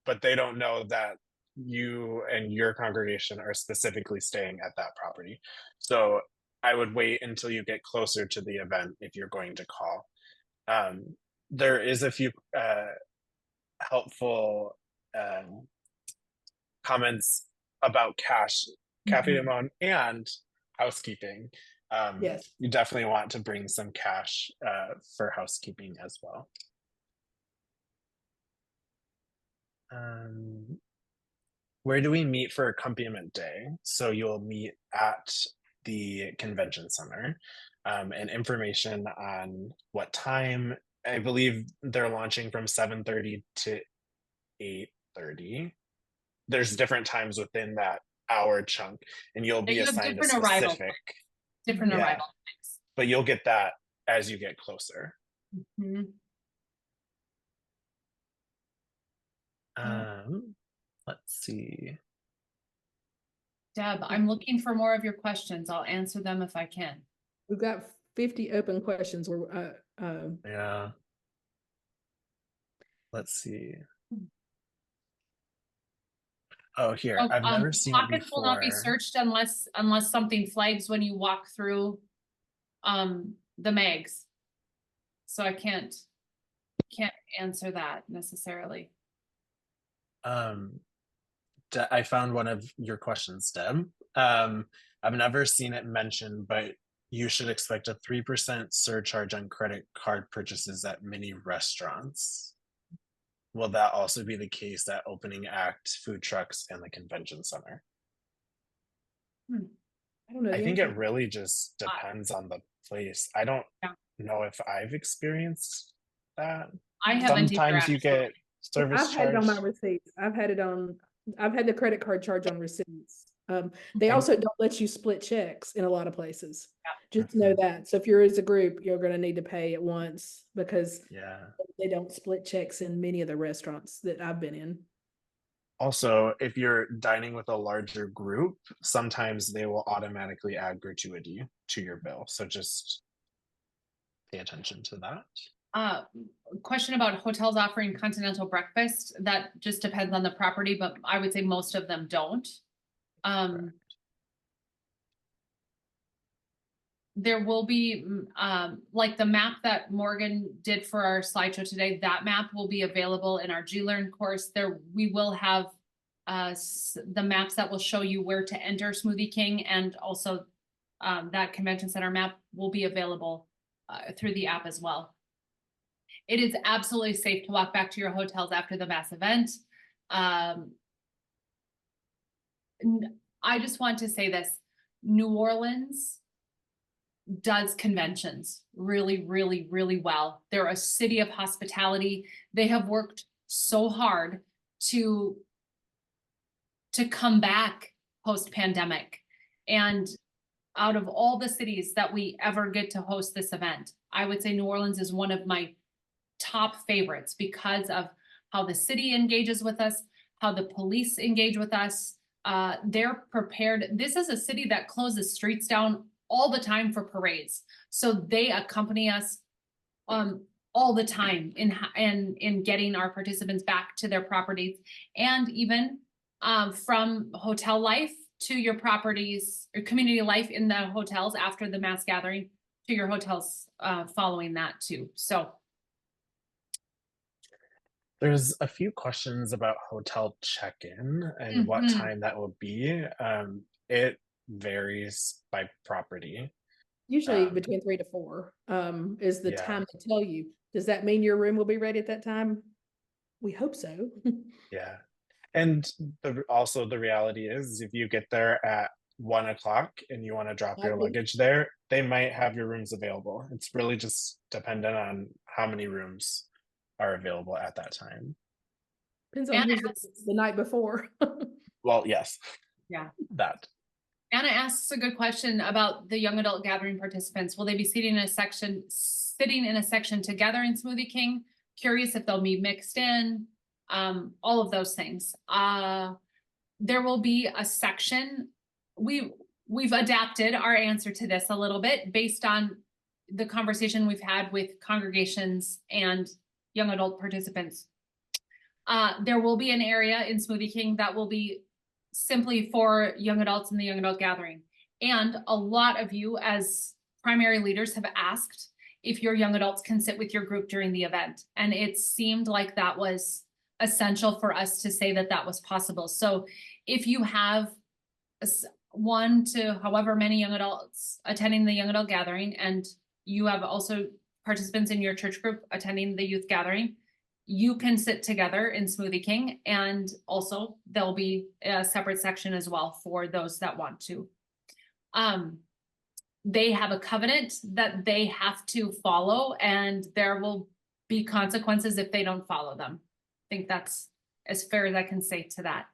but they don't know that you and your congregation are specifically staying at that property. So I would wait until you get closer to the event if you're going to call. There is a few helpful comments about Cafe de Monde and housekeeping. Yes. You definitely want to bring some cash for housekeeping as well. Where do we meet for accompaniment day? So you'll meet at the convention center, and information on what time. I believe they're launching from 7:30 to 8:30. There's different times within that hour chunk, and you'll be assigned a specific different arrival times. But you'll get that as you get closer. Let's see. Deb, I'm looking for more of your questions. I'll answer them if I can. We've got 50 open questions. Yeah. Let's see. Oh, here. I've never seen it pockets before. will not be searched unless something flags when you walk through the mags. So I can't answer that necessarily. I found one of your questions, Deb. I've never seen it mentioned, but you should expect a 3% surcharge on credit card purchases at many restaurants. Will that also be the case at opening act, food trucks, and the convention center? I don't know. I think it really just depends on the place. I don't know if I've experienced that. I haven't. Sometimes you get service I've had it on my charge. receipts. I've had the credit card charge on receipts. They also don't let you split checks in a lot of places. Just know that. So if you're as a group, you're going to need to pay at once because they don't split checks in many of the restaurants that I've been in. Also, if you're dining with a larger group, sometimes they will automatically add gratuity to your bill. So just pay attention to that. Question about hotels offering continental breakfast. That just depends on the property, but I would say most of them don't. There will be like the map that Morgan did for our slideshow today. That map will be available in our GLearn course. We will have the maps that will show you where to enter Smoothie King, and also that convention center map will be available through the app as well. It is absolutely safe to walk back to your hotels after the mass event. I just want to say this: New Orleans does conventions really, really, really well. They're a city of hospitality. They have worked so hard to come back post-pandemic. And out of all the cities that we ever get to host this event, I would say New Orleans is one of my top favorites because of how the city engages with us, how the police engage with us. They're prepared. This is a city that closes streets down all the time for parades. So they accompany us all the time in getting our participants back to their properties, and even from hotel life to your properties or community life in the hotels after the mass gathering to your hotels following that too. So there's a few questions about hotel check-in and what time that will be. It varies by property. Usually between 3 to 4 is the time to tell you. Does that mean your room will be ready at that time? We hope so. Yeah. And also the reality is if you get there at 1 o'clock and you want to drop your Might be. luggage there, they might have your rooms available. It's really just dependent on how many rooms are available at that time. Depends on Anna who's the night before. Well, yes. Yeah. That. Anna asks a good question about the young adult gathering participants. Will they be sitting in a section together in Smoothie King? Curious if they'll be mixed in, all of those things. There will be a section. We've adapted our answer to this a little bit based on the conversation we've had with congregations and young adult participants. There will be an area in Smoothie King that will be simply for young adults in the young adult gathering. And a lot of you as primary leaders have asked if your young adults can sit with your group during the event. And it seemed like that was essential for us to say that that was possible. So if you have 1 to however many young adults attending the young adult gathering, and you have also participants in your church group attending the youth gathering, you can sit together in Smoothie King, and also there'll be a separate section as well for those that want to. They have a covenant that they have to follow, and there will be consequences if they don't follow them. I think that's as fair as I can say to that.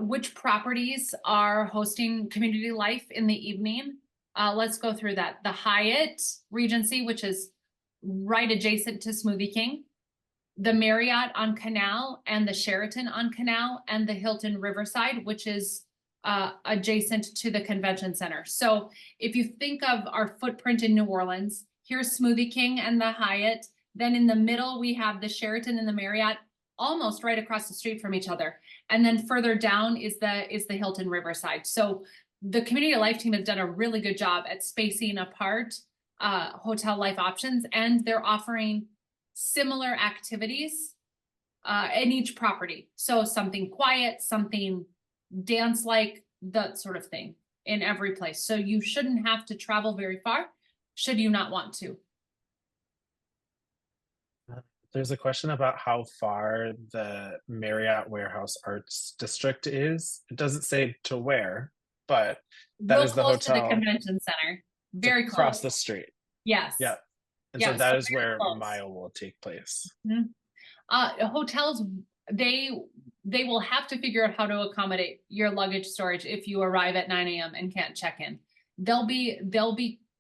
Which properties are hosting community life in the evening? Let's go through that. The Hyatt Regency, which is right adjacent to Smoothie King, the Marriott on Canal, and the Sheraton on Canal, and the Hilton Riverside, which is adjacent to the convention center. So if you think of our footprint in New Orleans, here's Smoothie King and the Hyatt. Then in the middle, we have the Sheraton and the Marriott, almost right across the street from each other. And then further down is the Hilton Riverside. So the community life team has done a really good job at spacing apart hotel life options, and they're offering similar activities in each property. So something quiet, something dance-like, that sort of thing in every place. So you shouldn't have to travel very far should you not want to. There's a question about how far the Marriott Warehouse Arts District is. It doesn't say to where, but that Real is the close to hotel the convention center. Very close. across the street. Yes. Yeah. And Yeah, so that so is very where close. MYLE will take place. Hotels, they will have to figure out how to accommodate your luggage storage if you arrive at 9 a.m. and can't check in.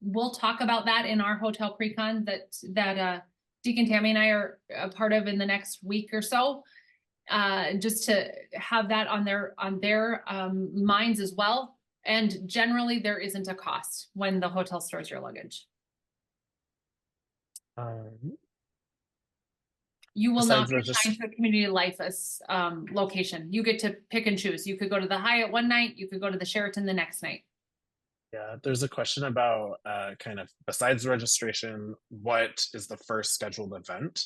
We'll talk about that in our hotel pre-con that Deacon Tammy and I are a part of in the next week or so, just to have that on their minds as well. And generally there isn't a cost when the hotel stores your luggage. You will not be assigned to a community life as location. You get to pick and choose. You could go to the Hyatt one night, you could go to the Sheraton the next night. Yeah, there's a question about kind of besides registration, what is the first scheduled event?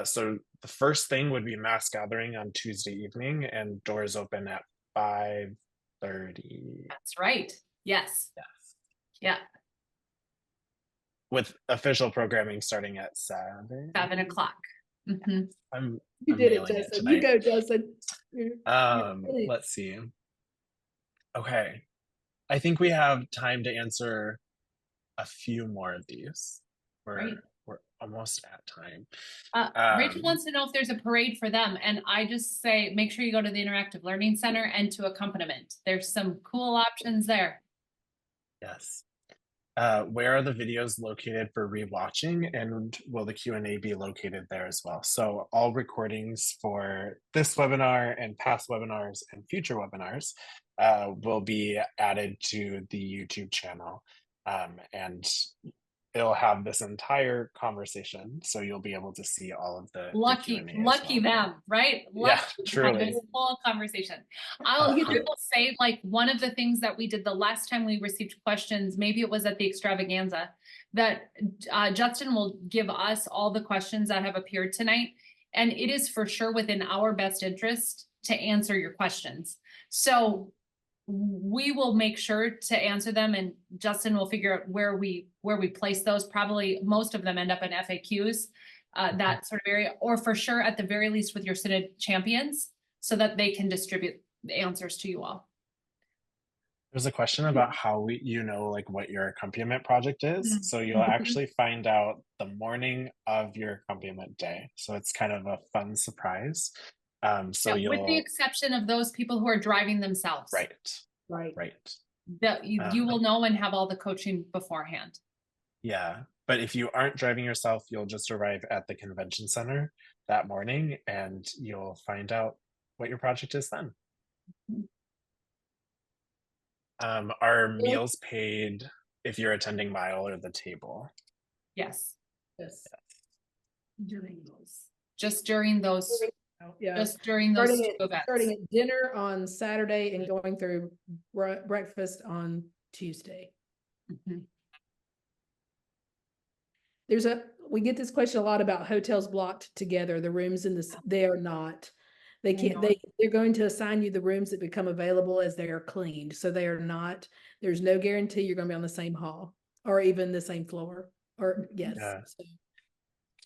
So the first thing would be mass gathering on Tuesday evening, and doors open at 5:30. That's right. Yes. Yes. Yeah. With official programming starting at 7. 7 o'clock. Mm-hmm. You did it, Justin. You go, Justin. Let's see. Okay. I think we have time to answer a few more of these. We're almost at time. Rachel wants to know if there's a parade for them. And I just say, make sure you go to the Interactive Learning Center and to accompaniment. There's some cool options there. Yes. Where are the videos located for rewatching, and will the Q&A be located there as well? So all recordings for this webinar and past webinars and future webinars will be added to the YouTube channel, and it'll have this entire conversation, so you'll be able to see all of the lucky them, right? Yeah, truly. This whole conversation. I will say, like, one of the things that we did the last time we received questions, maybe it was at the extravaganza, that Justin will give us all the questions that have appeared tonight, and it is for sure within our best interest to answer your questions. So we will make sure to answer them, and Justin will figure out where we place those. Probably most of them end up in FAQs. that sort of area, or for sure, at the very least with your synod champions, so that they can distribute the answers to you all. There's a question about how like what your accompaniment project is. So you'll actually find out the morning of your accompaniment day. So it's kind of a fun surprise. So Yeah, with the exception of those people who are driving themselves. Right. That you will know and have all the coaching beforehand. Yeah. But if you aren't driving yourself, you'll just arrive at the convention center that morning and you'll find out what your project is then. Are meals paid if you're attending MYLE or the table? Yes. Yes. During those. Just during those. Yeah. Just during those two events. Starting at dinner on Saturday and going through breakfast on Tuesday. We get this question a lot about hotels blocked together. The rooms they are not. They can't, they're going to assign you the rooms that become available as they are cleaned. So they are not, there's no guarantee you're going to be on the same hall or even the same floor or yes.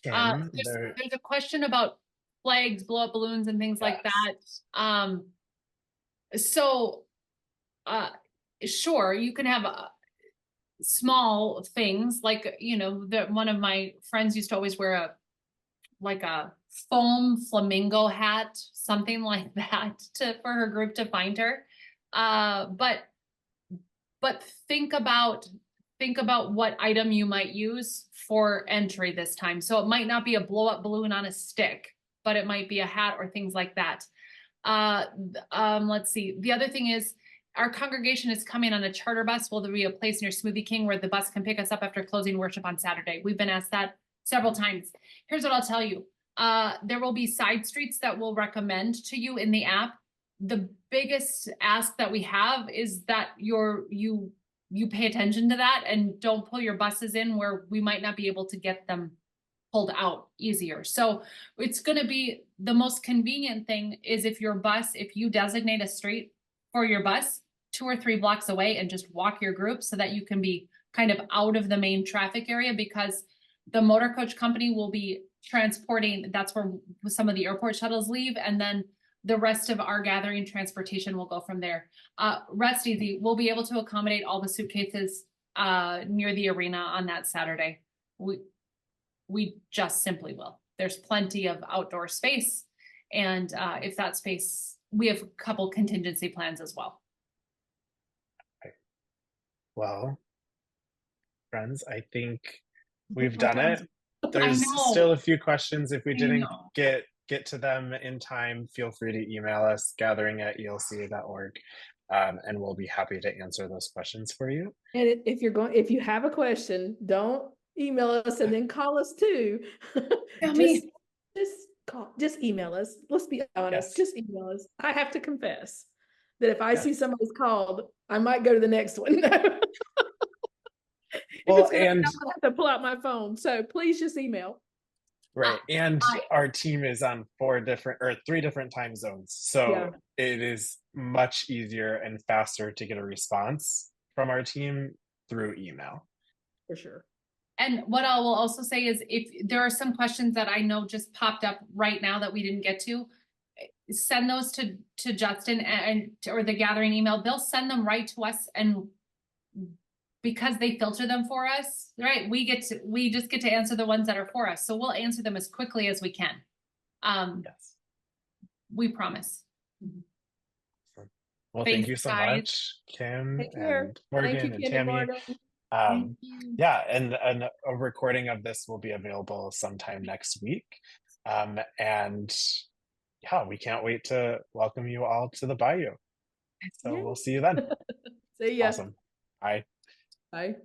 Yeah. There's a question about flags, blow up balloons and things like that. Sure, you can have small things like, one of my friends used to always wear a foam flamingo hat, something like that for her group to find her. But think about what item you might use for entry this time. So it might not be a blow up balloon on a stick, but it might be a hat or things like that. Let's see. The other thing is our congregation is coming on a charter bus. Will there be a place near Smoothie King where the bus can pick us up after closing worship on Saturday? We've been asked that several times. Here's what I'll tell you. There will be side streets that we'll recommend to you in the app. The biggest ask that we have is that you pay attention to that and don't pull your buses in where we might not be able to get them pulled out easier. So it's going to be the most convenient thing is if you designate a street for your bus 2 or 3 blocks away and just walk your group so that you can be kind of out of the main traffic area, because the motor coach company will be transporting, that's where some of the airport shuttles leave, and then the rest of our gathering transportation will go from there. Rest easy, we'll be able to accommodate all the suitcases near the arena on that Saturday. We just simply will. There's plenty of outdoor space, and if that space, we have a couple contingency plans as well. Okay. Well, friends, I think we've done it. There's still a few questions. If we didn't get to them in time, feel free to email us, gathering@elca.org, and we'll be happy to answer those questions for you. And if you have a question, don't email us and then call us too. Just email us. Let's be honest. Just email us. I have to confess that if I see somebody's called, I might go to the next one. Well, I'm gonna have to pull out my phone. So please just email. Right. And our team is on 3 different time zones. So it is much easier and faster to get a response from our team through email. For sure. And what I will also say is if there are some questions that I know just popped up right now that we didn't get to, send those to Justin or the gathering email. They'll send them right to us, and because they filter them for us, right? We just get to answer the ones that are for us. So we'll answer them as quickly as we can. We promise. Well, thank you so much, Kim and Morgan and Tammy. And a recording of this will be available sometime next week. We can't wait to welcome you all to the Bayou. So we'll see you then. See ya. Awesome. Bye. Bye.